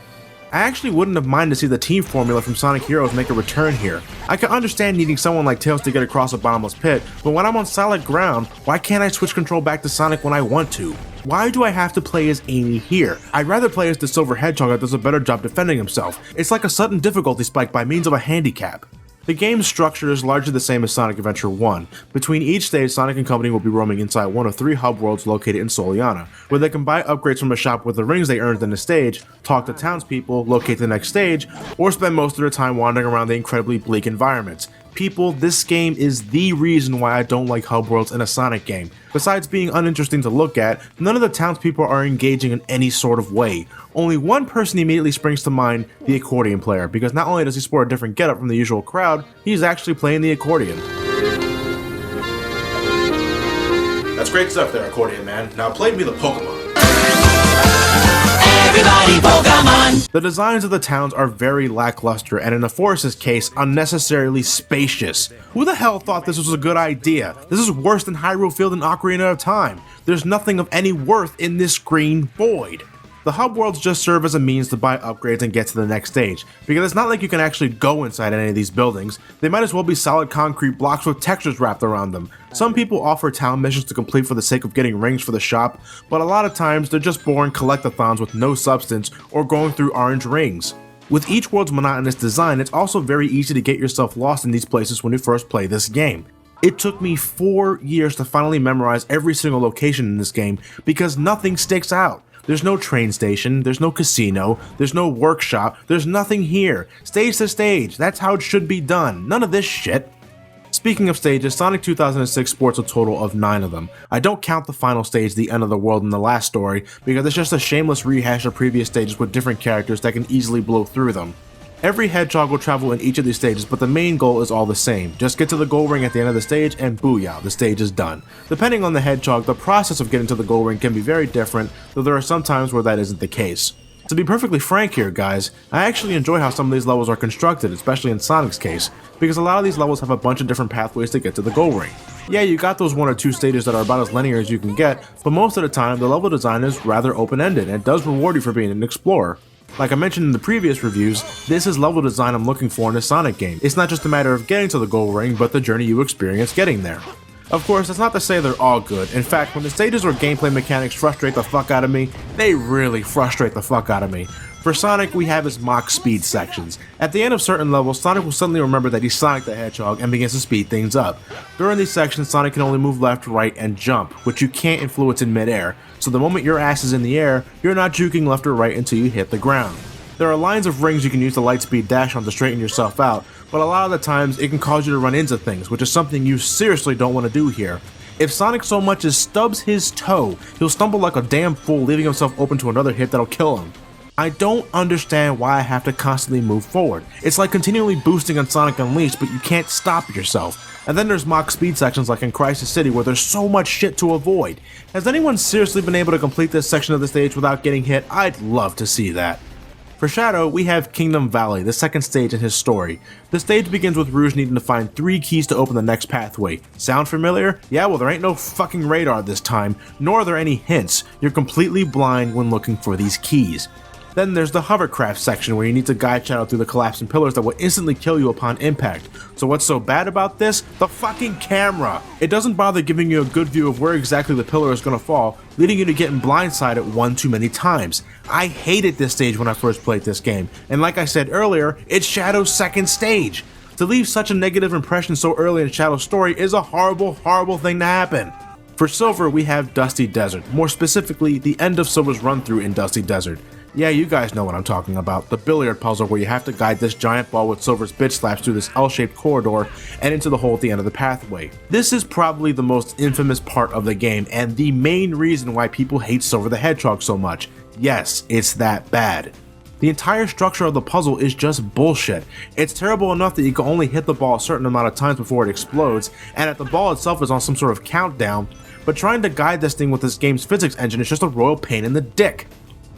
I actually wouldn't have minded to see the team formula from Sonic Heroes make a return here. I can understand needing someone like Tails to get across a bottomless pit, but when I'm on solid ground, why can't I switch control back to Sonic when I want to? Why do I have to play as Amy here? I'd rather play as the Silver Hedgehog that does a better job defending himself. It's like a sudden difficulty spike by means of a handicap. The game's structure is largely the same as Sonic Adventure 1. Between each stage, Sonic and Company will be roaming inside one of 3 hub worlds located in Soliana, where they can buy upgrades from a shop with the rings they earned in the stage, talk to townspeople, locate the next stage, or spend most of their time wandering around the incredibly bleak environments. People, this game is the reason why I don't like hub worlds in a Sonic game. Besides being uninteresting to look at, none of the townspeople are engaging in any sort of way. Only one person immediately springs to mind, the accordion player, because not only does he sport a different getup from the usual crowd, he's actually playing the accordion. That's great stuff there, accordion man. Now play me the Pokemon. Everybody Pokemon! The designs of the towns are very lackluster and in the Forest's case, unnecessarily spacious. Who the hell thought this was a good idea? This is worse than Hyrule Field and Ocarina of Time. There's nothing of any worth in this green void. The hub worlds just serve as a means to buy upgrades and get to the next stage, because it's not like you can actually go inside any of these buildings. They might as well be solid concrete blocks with textures wrapped around them. Some people offer town missions to complete for the sake of getting rings for the shop, but a lot of times they're just boring collectathons with no substance or going through orange rings. With each world's monotonous design, it's also very easy to get yourself lost in these places when you first play this game. It took me 4 years to finally memorize every single location in this game because nothing sticks out. There's no train station, there's no casino, there's no workshop, there's nothing here. Stage to stage, that's how it should be done. None of this shit. Speaking of stages, Sonic 2006 sports a total of 9 of them. I don't count the final stage, the end of the world, in the last story, because it's just a shameless rehash of previous stages with different characters that can easily blow through them. Every hedgehog will travel in each of these stages, but the main goal is all the same. Just get to the goal ring at the end of the stage and booyah, the stage is done. Depending on the hedgehog, the process of getting to the goal ring can be very different, though there are some times where that isn't the case. To be perfectly frank here, guys, I actually enjoy how some of these levels are constructed, especially in Sonic's case, because a lot of these levels have a bunch of different pathways to get to the goal ring. Yeah, you got those 1 or 2 stages that are about as linear as you can get, but most of the time the level design is rather open-ended and does reward you for being an explorer. Like I mentioned in the previous reviews, this is level design I'm looking for in a Sonic game. It's not just a matter of getting to the goal ring, but the journey you experience getting there. Of course, that's not to say they're all good. In fact, when the stages or gameplay mechanics frustrate the fuck out of me, they really frustrate the fuck out of me. For Sonic, we have his Mach speed sections. At the end of certain levels, Sonic will suddenly remember that he's Sonic the Hedgehog and begins to speed things up. During these sections, Sonic can only move left, right, and jump, which you can't influence in midair, so the moment your ass is in the air, you're not juking left or right until you hit the ground. There are lines of rings you can use the lightspeed dash on to straighten yourself out, but a lot of the times it can cause you to run into things, which is something you seriously don't want to do here. If Sonic so much as stubs his toe, he'll stumble like a damn fool, leaving himself open to another hit that'll kill him. I don't understand why I have to constantly move forward. It's like continually boosting on Sonic Unleashed, but you can't stop yourself. And then there's mock speed sections like in Crisis City where there's so much shit to avoid. Has anyone seriously been able to complete this section of the stage without getting hit? I'd love to see that. For Shadow, we have Kingdom Valley, the second stage in his story. The stage begins with Rouge needing to find 3 keys to open the next pathway. Sound familiar? Yeah, well there ain't no fucking radar this time, nor are there any hints. You're completely blind when looking for these keys. Then there's the hovercraft section where you need to guide Shadow through the collapsing pillars that will instantly kill you upon impact. So what's so bad about this? The fucking camera! It doesn't bother giving you a good view of where exactly the pillar is gonna fall, leading you to getting blindsided one too many times. I hated this stage when I first played this game, and like I said earlier, it's Shadow's second stage. To leave such a negative impression so early in Shadow's story is a horrible, horrible thing to happen. For Silver, we have Dusty Desert, more specifically, the end of Silver's run-through in Dusty Desert. Yeah, you guys know what I'm talking about, the billiard puzzle where you have to guide this giant ball with Silver's bitch slaps through this L-shaped corridor and into the hole at the end of the pathway. This is probably the most infamous part of the game and the main reason why people hate Silver the Hedgehog so much. Yes, it's that bad. The entire structure of the puzzle is just bullshit. It's terrible enough that you can only hit the ball a certain amount of times before it explodes, and that the ball itself is on some sort of countdown, but trying to guide this thing with this game's physics engine is just a royal pain in the dick.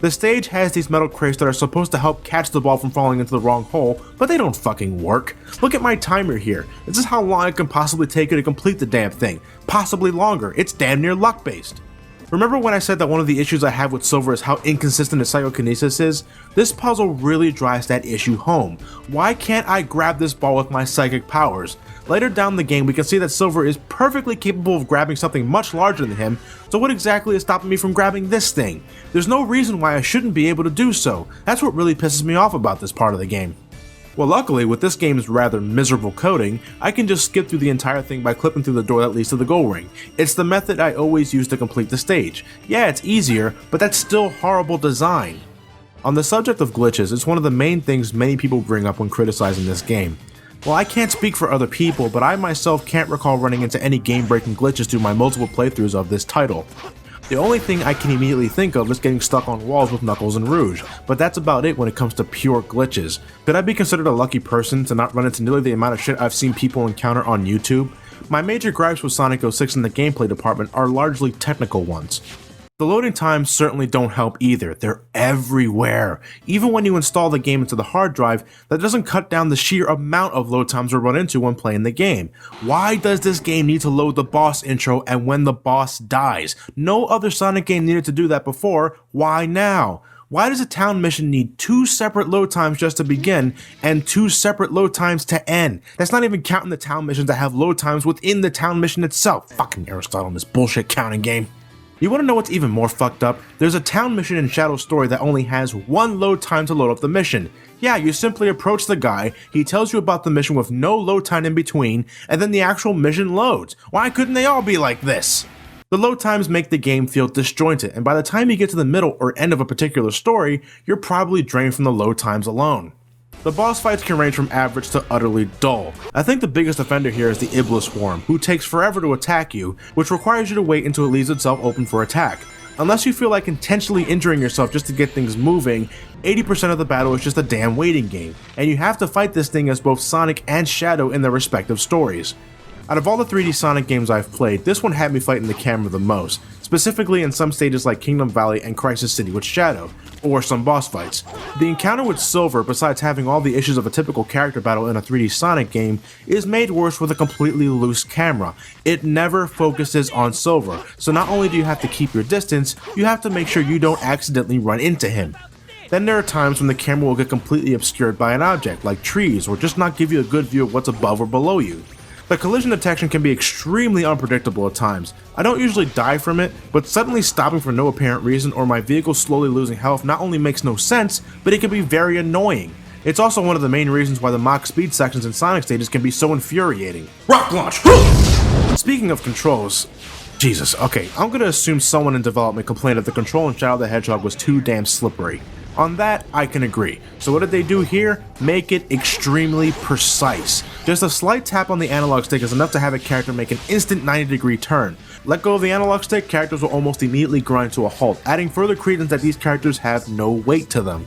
The stage has these metal crates that are supposed to help catch the ball from falling into the wrong hole, but they don't fucking work. Look at my timer here. This is how long it can possibly take you to complete the damn thing. Possibly longer. It's damn near luck-based. Remember when I said that one of the issues I have with Silver is how inconsistent his psychokinesis is? This puzzle really drives that issue home. Why can't I grab this ball with my psychic powers? Later down the game, we can see that Silver is perfectly capable of grabbing something much larger than him, so what exactly is stopping me from grabbing this thing? There's no reason why I shouldn't be able to do so. That's what really pisses me off about this part of the game. Well, luckily, with this game's rather miserable coding, I can just skip through the entire thing by clipping through the door that leads to the goal ring. It's the method I always use to complete the stage. Yeah, it's easier, but that's still horrible design. On the subject of glitches, it's one of the main things many people bring up when criticizing this game. Well, I can't speak for other people, but I myself can't recall running into any game-breaking glitches through my multiple playthroughs of this title. The only thing I can immediately think of is getting stuck on walls with Knuckles and Rouge, but that's about it when it comes to pure glitches. Could I be considered a lucky person to not run into nearly the amount of shit I've seen people encounter on YouTube? My major gripes with Sonic 06 in the gameplay department are largely technical ones. The loading times certainly don't help either, they're everywhere. Even when you install the game into the hard drive, that doesn't cut down the sheer amount of load times we run into when playing the game. Why does this game need to load the boss intro and when the boss dies? No other Sonic game needed to do that before, why now? Why does a town mission need 2 separate load times just to begin, and 2 separate load times to end? That's not even counting the town missions that have load times within the town mission itself. Fucking Aristotle in this bullshit counting game. You want to know what's even more fucked up? There's a town mission in Shadow's story that only has 1 load time to load up the mission. Yeah, you simply approach the guy, he tells you about the mission with no load time in between, and then the actual mission loads. Why couldn't they all be like this? The load times make the game feel disjointed, and by the time you get to the middle or end of a particular story, you're probably drained from the load times alone. The boss fights can range from average to utterly dull. I think the biggest offender here is the Iblis Worm, who takes forever to attack you, which requires you to wait until it leaves itself open for attack. Unless you feel like intentionally injuring yourself just to get things moving, 80% of the battle is just a damn waiting game, and you have to fight this thing as both Sonic and Shadow in their respective stories. Out of all the 3D Sonic games I've played, this one had me fighting the camera the most, specifically in some stages like Kingdom Valley and Crisis City with Shadow, or some boss fights. The encounter with Silver, besides having all the issues of a typical character battle in a 3D Sonic game, is made worse with a completely loose camera. It never focuses on Silver, so not only do you have to keep your distance, you have to make sure you don't accidentally run into him. Then there are times when the camera will get completely obscured by an object, like trees, or just not give you a good view of what's above or below you. The collision detection can be extremely unpredictable at times. I don't usually die from it, but suddenly stopping for no apparent reason or my vehicle slowly losing health not only makes no sense, but it can be very annoying. It's also one of the main reasons why the mock speed sections in Sonic stages can be so infuriating. Rock launch! Speaking of controls, Jesus, okay, I'm gonna assume someone in development complained that the control in Shadow the Hedgehog was too damn slippery. On that, I can agree. So what did they do here? Make it extremely precise. Just a slight tap on the analog stick is enough to have a character make an instant 90-degree turn. Let go of the analog stick, characters will almost immediately grind to a halt, adding further credence that these characters have no weight to them.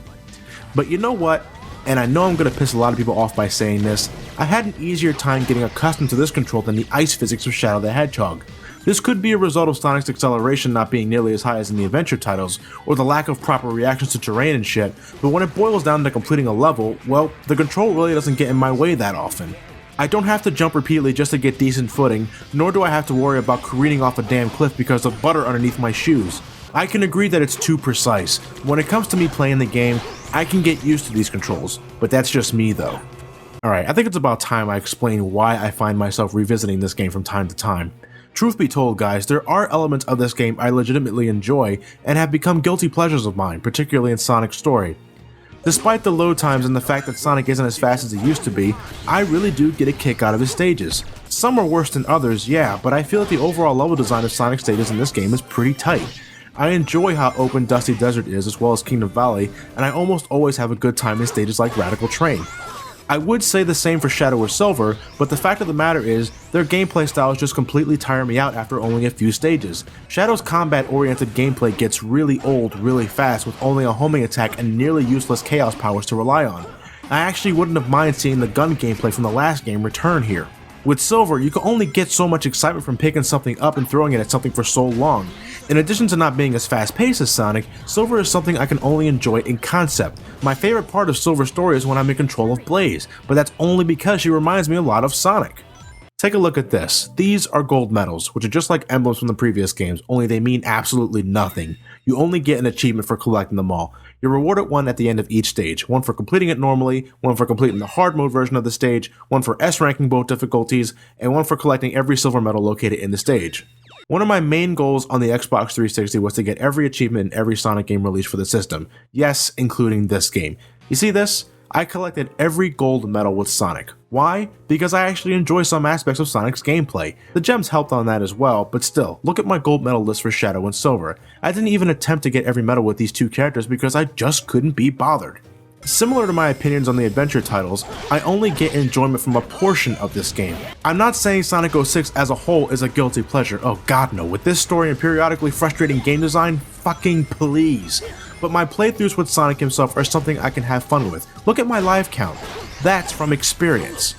But you know what? And I know I'm going to piss a lot of people off by saying this, I had an easier time getting accustomed to this control than the ice physics of Shadow the Hedgehog. This could be a result of Sonic's acceleration not being nearly as high as in the adventure titles, or the lack of proper reactions to terrain and shit, but when it boils down to completing a level, well, the control really doesn't get in my way that often. I don't have to jump repeatedly just to get decent footing, nor do I have to worry about careening off a damn cliff because of butter underneath my shoes. I can agree that it's too precise. When it comes to me playing the game, I can get used to these controls, but that's just me though. Alright, I think it's about time I explain why I find myself revisiting this game from time to time. Truth be told, guys, there are elements of this game I legitimately enjoy and have become guilty pleasures of mine, particularly in Sonic's story. Despite the load times and the fact that Sonic isn't as fast as he used to be, I really do get a kick out of his stages. Some are worse than others, yeah, but I feel that the overall level design of Sonic's stages in this game is pretty tight. I enjoy how open Dusty Desert is as well as Kingdom Valley, and I almost always have a good time in stages like Radical Train. I would say the same for Shadow or Silver, but the fact of the matter is, their gameplay styles just completely tire me out after only a few stages. Shadow's combat-oriented gameplay gets really old really fast with only a homing attack and nearly useless chaos powers to rely on. I actually wouldn't have minded seeing the gun gameplay from the last game return here. With Silver, you can only get so much excitement from picking something up and throwing it at something for so long. In addition to not being as fast-paced as Sonic, Silver is something I can only enjoy in concept. My favorite part of Silver's story is when I'm in control of Blaze, but that's only because she reminds me a lot of Sonic. Take a look at this. These are gold medals, which are just like emblems from the previous games, only they mean absolutely nothing. You only get an achievement for collecting them all. You're rewarded one at the end of each stage, one for completing it normally, one for completing the hard mode version of the stage, one for S-ranking both difficulties, and one for collecting every silver medal located in the stage. One of my main goals on the Xbox 360 was to get every achievement in every Sonic game released for the system. Yes, including this game. You see this? I collected every gold medal with Sonic. Why? Because I actually enjoy some aspects of Sonic's gameplay. The gems helped on that as well, but still, look at my gold medal list for Shadow and Silver. I didn't even attempt to get every medal with these two characters because I just couldn't be bothered. Similar to my opinions on the adventure titles, I only get enjoyment from a portion of this game. I'm not saying Sonic 06 as a whole is a guilty pleasure, oh god no, with this story and periodically frustrating game design, fucking please. But my playthroughs with Sonic himself are something I can have fun with. Look at my live count. That's from experience.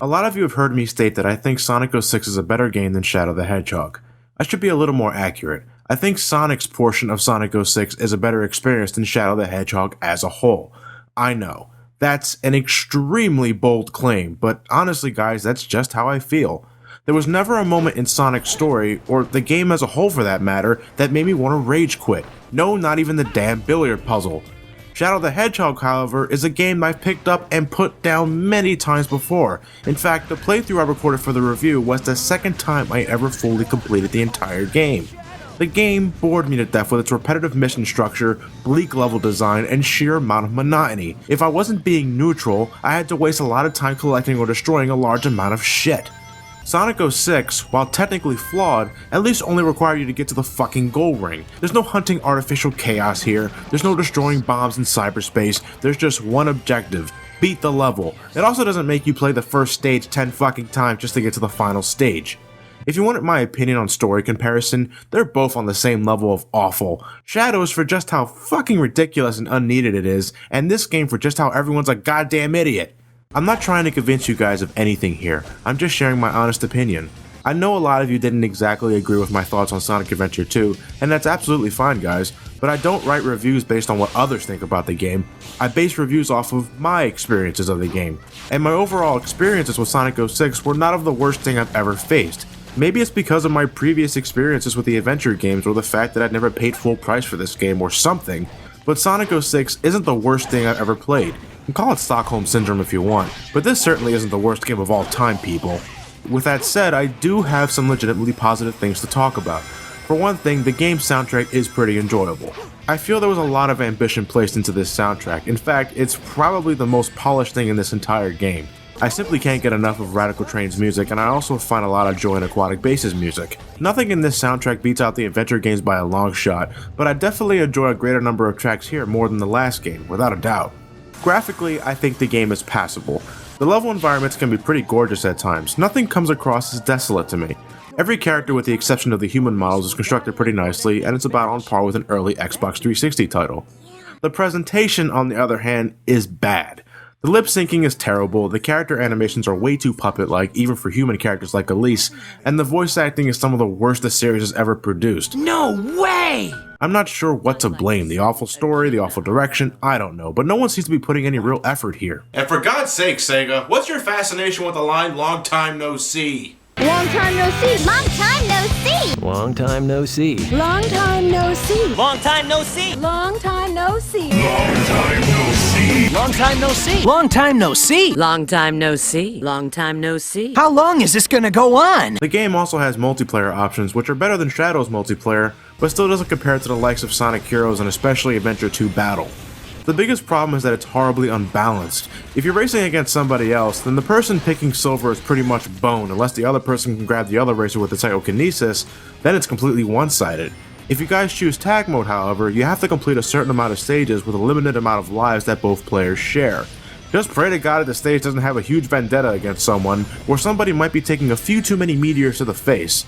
A lot of you have heard me state that I think Sonic 06 is a better game than Shadow the Hedgehog. I should be a little more accurate. I think Sonic's portion of Sonic 06 is a better experience than Shadow the Hedgehog as a whole. I know, that's an extremely bold claim, but honestly guys, that's just how I feel. There was never a moment in Sonic's story, or the game as a whole for that matter, that made me want to rage quit. No, not even the damn billiard puzzle. Shadow the Hedgehog, however, is a game I've picked up and put down many times before. In fact, the playthrough I recorded for the review was the second time I ever fully completed the entire game. The game bored me to death with its repetitive mission structure, bleak level design, and sheer amount of monotony. If I wasn't being neutral, I had to waste a lot of time collecting or destroying a large amount of shit. Sonic 06, while technically flawed, at least only required you to get to the fucking goal ring. There's no hunting artificial chaos here, there's no destroying bombs in cyberspace, there's just one objective: beat the level. It also doesn't make you play the first stage 10 fucking times just to get to the final stage. If you wanted my opinion on story comparison, they're both on the same level of awful. Shadow's for just how fucking ridiculous and unneeded it is, and this game for just how everyone's a goddamn idiot. I'm not trying to convince you guys of anything here, I'm just sharing my honest opinion. I know a lot of you didn't exactly agree with my thoughts on Sonic Adventure 2, and that's absolutely fine guys, but I don't write reviews based on what others think about the game. I base reviews off of my experiences of the game, and my overall experiences with Sonic 06 were not of the worst thing I've ever faced. Maybe it's because of my previous experiences with the adventure games or the fact that I'd never paid full price for this game or something, but Sonic 06 isn't the worst thing I've ever played. And call it Stockholm Syndrome if you want, but this certainly isn't the worst game of all time, people. With that said, I do have some legitimately positive things to talk about. For one thing, the game's soundtrack is pretty enjoyable. I feel there was a lot of ambition placed into this soundtrack. In fact, it's probably the most polished thing in this entire game. I simply can't get enough of Radical Train's music, and I also find a lot of joy in Aquatic Base's music. Nothing in this soundtrack beats out the adventure games by a long shot, but I definitely enjoy a greater number of tracks here more than the last game, without a doubt. Graphically, I think the game is passable. The level environments can be pretty gorgeous at times. Nothing comes across as desolate to me. Every character with the exception of the human models is constructed pretty nicely, and it's about on par with an early Xbox 360 title. The presentation, on the other hand, is bad. The lip syncing is terrible, the character animations are way too puppet-like, even for human characters like Elise, and the voice acting is some of the worst the series has ever produced. No way! I'm not sure what to blame, the awful story, the awful direction, I don't know, but no one seems to be putting any real effort here. And for God's sake, Sega, what's your fascination with the line "long time no see"? Long time no see. Long time no see. Long time no see. Long time no see. Long time no see. Long time no see. Long time no see. Long time no see. Long time no see. Long time no see. How long is this gonna go on? The game also has multiplayer options, which are better than Shadow's multiplayer, but still doesn't compare to the likes of Sonic Heroes and especially Adventure 2 Battle. The biggest problem is that it's horribly unbalanced. If you're racing against somebody else, then the person picking silver is pretty much boned unless the other person can grab the other racer with the psychokinesis, then it's completely one-sided. If you guys choose tag mode, however, you have to complete a certain amount of stages with a limited amount of lives that both players share. Just pray to God that the stage doesn't have a huge vendetta against someone, or somebody might be taking a few too many meteors to the face.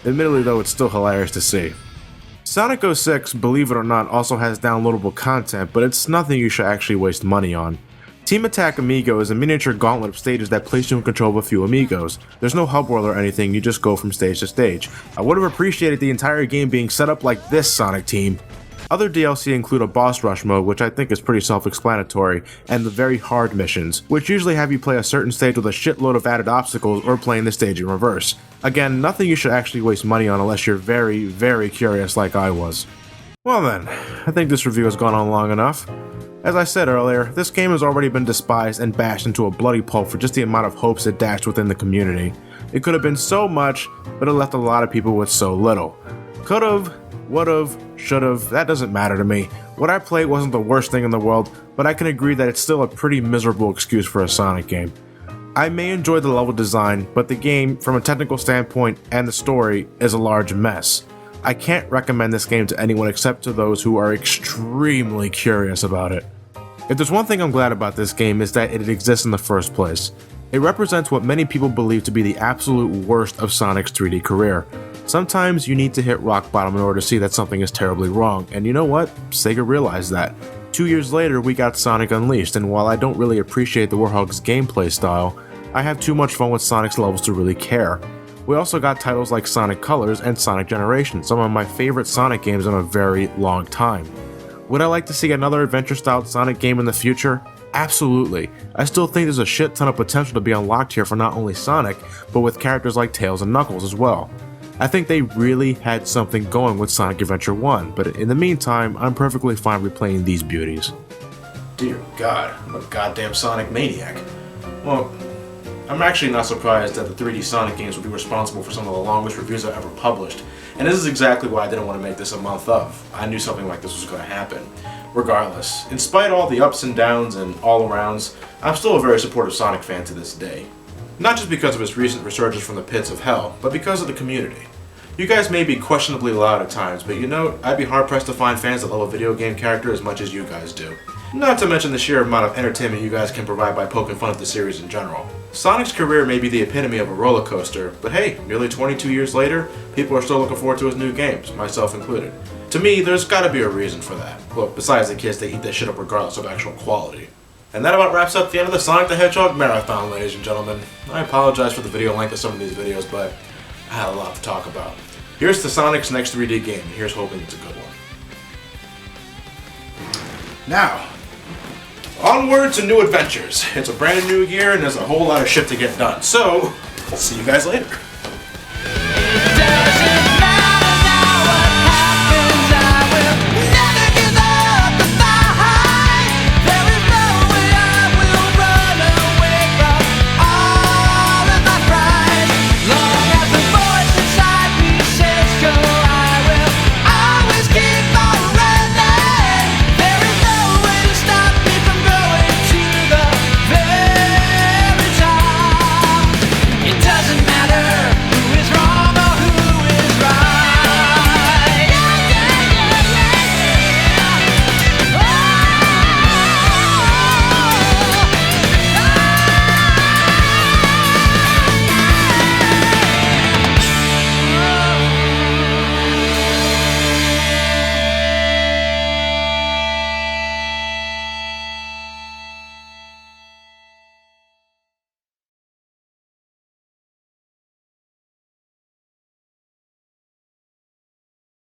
Admittedly though, it's still hilarious to see. Sonic 06, believe it or not, also has downloadable content, but it's nothing you should actually waste money on. Team Attack Amigo is a miniature gauntlet of stages that place you in control of a few amigos. There's no hub world or anything, you just go from stage to stage. I would have appreciated the entire game being set up like this, Sonic Team. Other DLC include a boss rush mode, which I think is pretty self-explanatory, and the very hard missions, which usually have you play a certain stage with a shitload of added obstacles or playing the stage in reverse. Again, nothing you should actually waste money on unless you're very, very curious like I was. Well then, I think this review has gone on long enough. As I said earlier, this game has already been despised and bashed into a bloody pulp for just the amount of hopes it dashed within the community. It could have been so much, but it left a lot of people with so little. Could've, would've, should've, that doesn't matter to me. What I played wasn't the worst thing in the world, but I can agree that it's still a pretty miserable excuse for a Sonic game. I may enjoy the level design, but the game, from a technical standpoint and the story, is a large mess. I can't recommend this game to anyone except to those who are extremely curious about it. If there's one thing I'm glad about this game is that it exists in the first place. It represents what many people believe to be the absolute worst of Sonic's 3D career. Sometimes you need to hit rock bottom in order to see that something is terribly wrong, and you know what? Sega realized that. 2 years later, we got Sonic Unleashed, and while I don't really appreciate the Warhog's gameplay style, I have too much fun with Sonic's levels to really care. We also got titles like Sonic Colors and Sonic Generations, some of my favorite Sonic games in a very long time. Would I like to see another adventure-styled Sonic game in the future? Absolutely. I still think there's a shit ton of potential to be unlocked here for not only Sonic, but with characters like Tails and Knuckles as well. I think they really had something going with Sonic Adventure 1, but in the meantime, I'm perfectly fine replaying these beauties. Dear God, I'm a goddamn Sonic maniac. Well, I'm actually not surprised that the 3D Sonic games will be responsible for some of the longest reviews I've ever published, and this is exactly why I didn't want to make this a month of. I knew something like this was going to happen. Regardless, in spite of all the ups and downs and all-arounds, I'm still a very supportive Sonic fan to this day. Not just because of his recent resurgence from the pits of hell, but because of the community. You guys may be questionably loud at times, but you know, I'd be hard-pressed to find fans that love a video game character as much as you guys do. Not to mention the sheer amount of entertainment you guys can provide by poking fun at the series in general. Sonic's career may be the epitome of a roller coaster, but hey, nearly 22 years later, people are still looking forward to his new games, myself included. To me, there's gotta be a reason for that. Well, besides the kids, they eat that shit up regardless of actual quality. And that about wraps up the end of the Sonic the Hedgehog marathon, ladies and gentlemen. I apologize for the video length of some of these videos, but I had a lot to talk about. Here's to Sonic's next 3D game, and here's hoping it's a good one. Now, onward to new adventures. It's a brand new year, and there's a whole lot of shit to get done. So, I'll see you guys later.